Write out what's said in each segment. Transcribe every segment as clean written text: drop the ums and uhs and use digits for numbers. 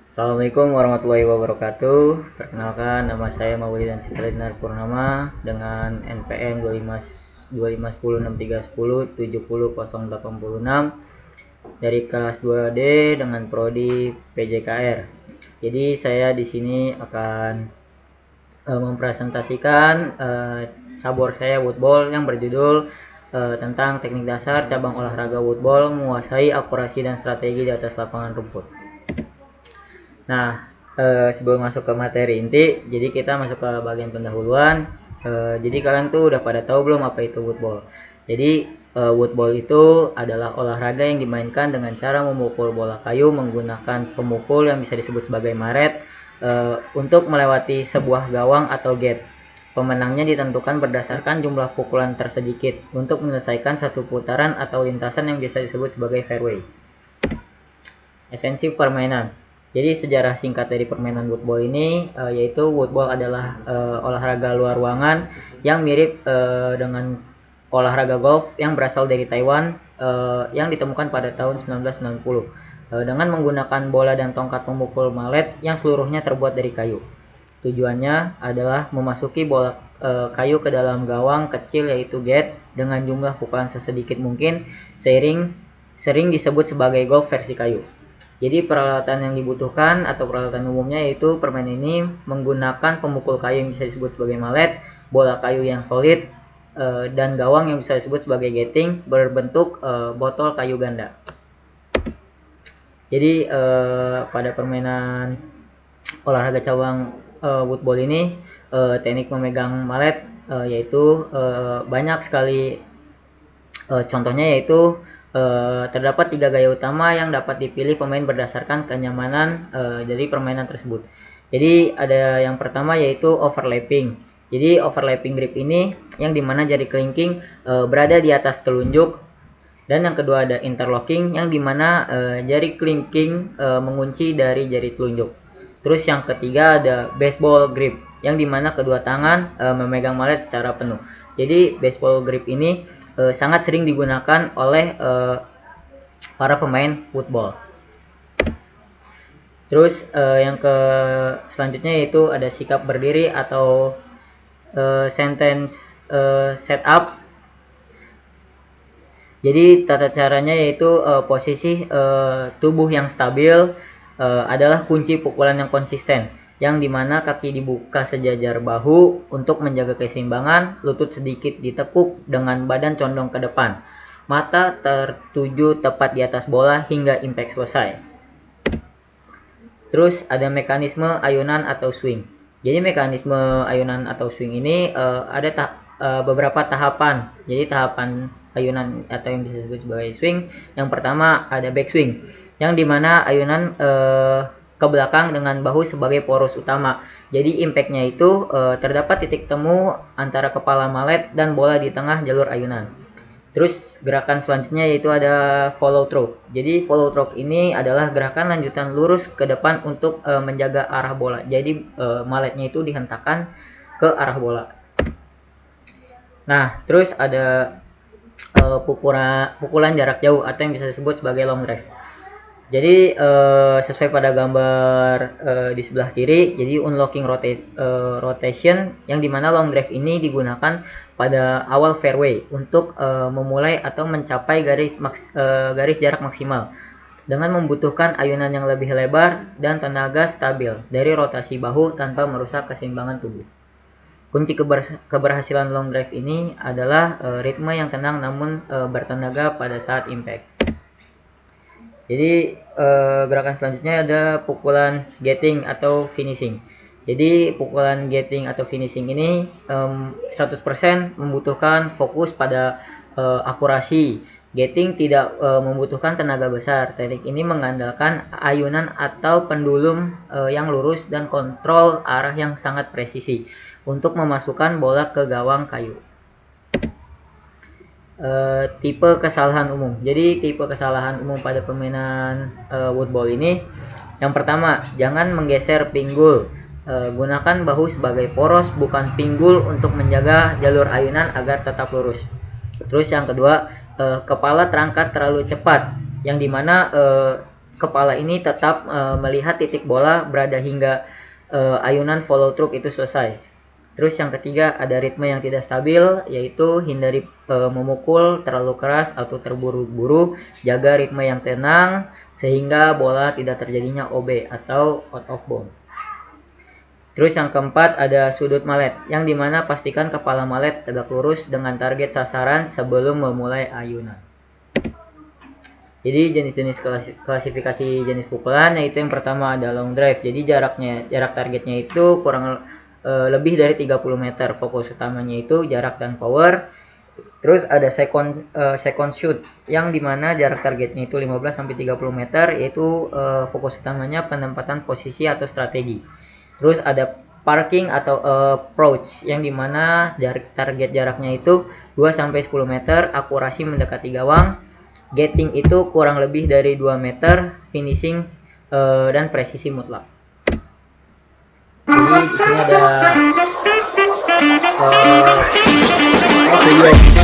Assalamualaikum warahmatullahi wabarakatuh. Perkenalkan, nama saya Maulid dan Citra Dinar Purnama dengan NPM 25 2010 6310 70 086 dari kelas 2D dengan prodi PJKR. Jadi saya di sini akan mempresentasikan cabur saya woodball yang berjudul tentang teknik dasar cabang olahraga woodball menguasai akurasi dan strategi di atas lapangan rumput. Nah, sebelum masuk ke materi inti, jadi kita masuk ke bagian pendahuluan. Jadi kalian tuh udah pada tahu belum apa itu woodball? Jadi woodball itu adalah olahraga yang dimainkan dengan cara memukul bola kayu menggunakan pemukul yang bisa disebut sebagai maret untuk melewati sebuah gawang atau gate. Pemenangnya ditentukan berdasarkan jumlah pukulan tersedikit untuk menyelesaikan satu putaran atau lintasan yang bisa disebut sebagai fairway. Esensi permainan. Jadi sejarah singkat dari permainan woodball ini yaitu woodball adalah olahraga luar ruangan yang mirip dengan olahraga golf yang berasal dari Taiwan yang ditemukan pada tahun 1990 dengan menggunakan bola dan tongkat pemukul mallet yang seluruhnya terbuat dari kayu. Tujuannya adalah memasuki bola kayu ke dalam gawang kecil yaitu gate dengan jumlah pukulan sesedikit mungkin sering disebut sebagai golf versi kayu. Jadi peralatan yang dibutuhkan atau peralatan umumnya yaitu permainan ini menggunakan pemukul kayu yang bisa disebut sebagai mallet, bola kayu yang solid, dan gawang yang bisa disebut sebagai gating berbentuk botol kayu ganda. Jadi pada permainan olahraga cabang woodball ini teknik memegang mallet yaitu banyak sekali contohnya yaitu terdapat 3 gaya utama yang dapat dipilih pemain berdasarkan kenyamanan dari permainan tersebut. Jadi ada yang pertama yaitu overlapping. Jadi overlapping grip ini yang dimana jari kelingking berada di atas telunjuk, dan yang kedua ada interlocking yang dimana jari kelingking mengunci dari jari telunjuk. Terus yang ketiga ada baseball grip yang dimana kedua tangan memegang mallet secara penuh. Jadi baseball grip ini sangat sering digunakan oleh para pemain woodball. Terus yang selanjutnya yaitu ada sikap berdiri atau sentence setup. Jadi tata caranya yaitu posisi tubuh yang stabil adalah kunci pukulan yang konsisten, yang dimana kaki dibuka sejajar bahu untuk menjaga keseimbangan, lutut sedikit ditekuk dengan badan condong ke depan, mata tertuju tepat di atas bola hingga impact selesai. Terus ada mekanisme ayunan atau swing. Jadi mekanisme ayunan atau swing ini ada beberapa tahapan. Jadi tahapan ayunan atau yang bisa disebut sebagai swing, yang pertama ada backswing, yang dimana ayunan ke belakang dengan bahu sebagai poros utama. Jadi impactnya itu terdapat titik temu antara kepala mallet dan bola di tengah jalur ayunan. Terus gerakan selanjutnya yaitu ada follow through. Jadi follow through ini adalah gerakan lanjutan lurus ke depan untuk menjaga arah bola. Jadi malletnya itu dihentakkan ke arah bola. Nah, terus ada pukulan jarak jauh atau yang bisa disebut sebagai long drive. Jadi sesuai pada gambar di sebelah kiri, jadi unlocking rotation yang dimana long drive ini digunakan pada awal fairway untuk memulai atau mencapai garis jarak maksimal dengan membutuhkan ayunan yang lebih lebar dan tenaga stabil dari rotasi bahu tanpa merusak keseimbangan tubuh. Kunci keberhasilan long drive ini adalah ritme yang tenang namun bertenaga pada saat impact. Jadi gerakan selanjutnya ada pukulan getting atau finishing. Jadi pukulan getting atau finishing ini 100% membutuhkan fokus pada akurasi. Getting tidak membutuhkan tenaga besar. Teknik ini mengandalkan ayunan atau pendulum yang lurus dan kontrol arah yang sangat presisi untuk memasukkan bola ke gawang kayu. Tipe kesalahan umum. Jadi tipe kesalahan umum pada permainan woodball ini, yang pertama, jangan menggeser pinggul. Gunakan bahu sebagai poros bukan pinggul untuk menjaga jalur ayunan agar tetap lurus. Terus yang kedua, kepala terangkat terlalu cepat, yang dimana kepala ini tetap melihat titik bola berada hingga ayunan follow through itu selesai. Terus yang ketiga ada ritme yang tidak stabil, yaitu hindari memukul terlalu keras atau terburu-buru, jaga ritme yang tenang sehingga bola tidak terjadinya OB atau out of bounds. Terus yang keempat ada sudut malet, yang dimana pastikan kepala malet tegak lurus dengan target sasaran sebelum memulai ayunan. Jadi jenis-jenis klasifikasi jenis pukulan, yaitu yang pertama ada long drive. Jadi jarak targetnya itu kurang lebih dari 30 meter. Fokus utamanya itu jarak dan power. Terus ada second shoot, yang dimana jarak targetnya itu 15 sampai 30 meter, yaitu fokus utamanya penempatan posisi atau strategi. Terus ada parking atau approach, yang dimana target jaraknya itu 2 sampai 10 meter, akurasi mendekati gawang. Getting itu kurang lebih dari 2 meter, finishing dan presisi mutlak. Jadi di sini ada video.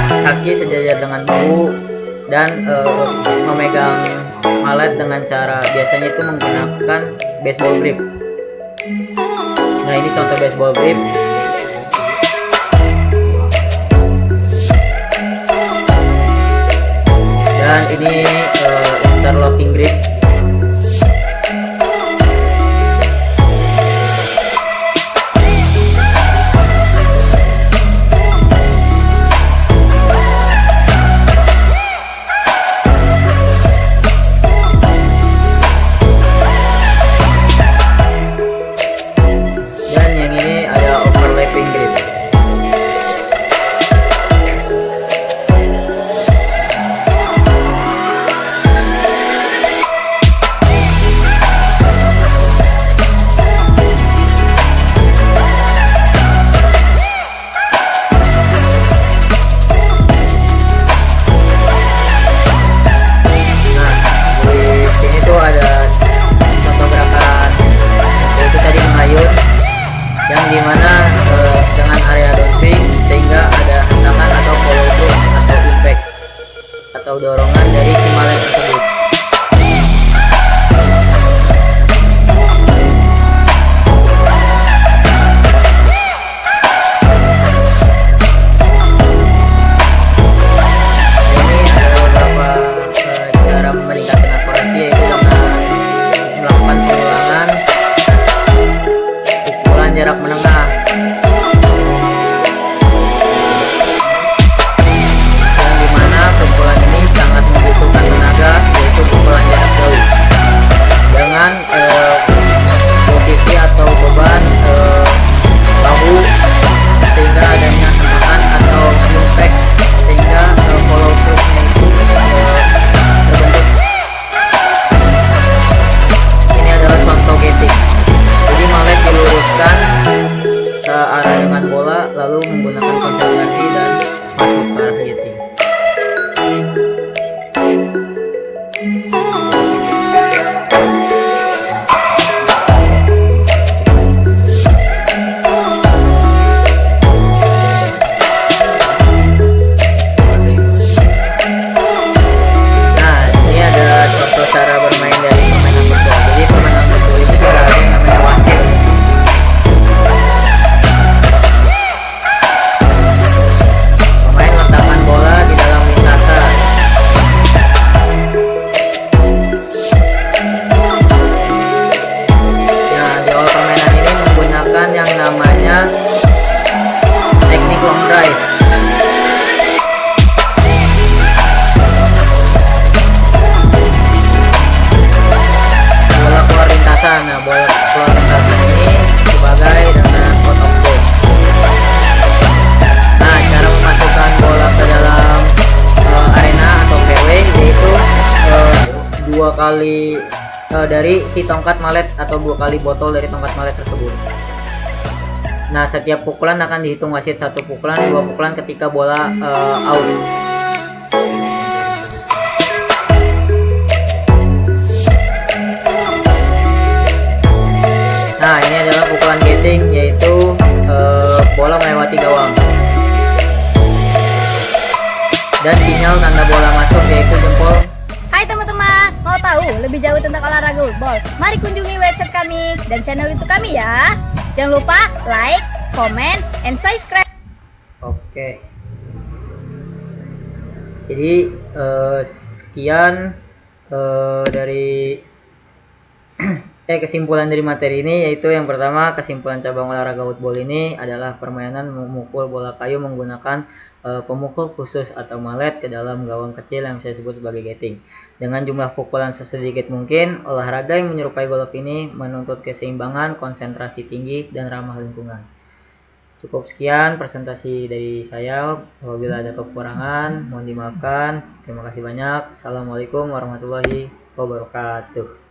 Kaki sejajar dengan bahu dan memegang malet dengan cara biasanya itu menggunakan baseball grip. Nah, ini contoh baseball grip. Dan ini interlocking grip. closing statement ini sebagai dengan out of play. Nah, cara memasukkan bola ke dalam arena atau fairway yaitu dua kali dari si tongkat mallet atau 2 kali botol dari tongkat mallet tersebut. Nah, setiap pukulan akan dihitung wasit 1 pukulan, 2 pukulan ketika bola out. Nah, ini adalah pukulan getting, yaitu bola melewati gawang. Dan sinyal tanda bola masuk yaitu jempol. Hai teman-teman, mau tahu lebih jauh tentang olahraga woodball? Mari kunjungi website kami dan channel YouTube kami ya. Jangan lupa like, comment, and subscribe. Oke. Jadi sekian dari kesimpulan dari materi ini, yaitu yang pertama, kesimpulan cabang olahraga woodball ini adalah permainan memukul bola kayu menggunakan pemukul khusus atau mallet ke dalam gawang kecil yang saya sebut sebagai getting. Dengan jumlah pukulan sesedikit mungkin, olahraga yang menyerupai golf ini menuntut keseimbangan, konsentrasi tinggi, dan ramah lingkungan. Cukup sekian presentasi dari saya. Apabila ada kekurangan, mohon dimaafkan. Terima kasih banyak. Assalamualaikum warahmatullahi wabarakatuh.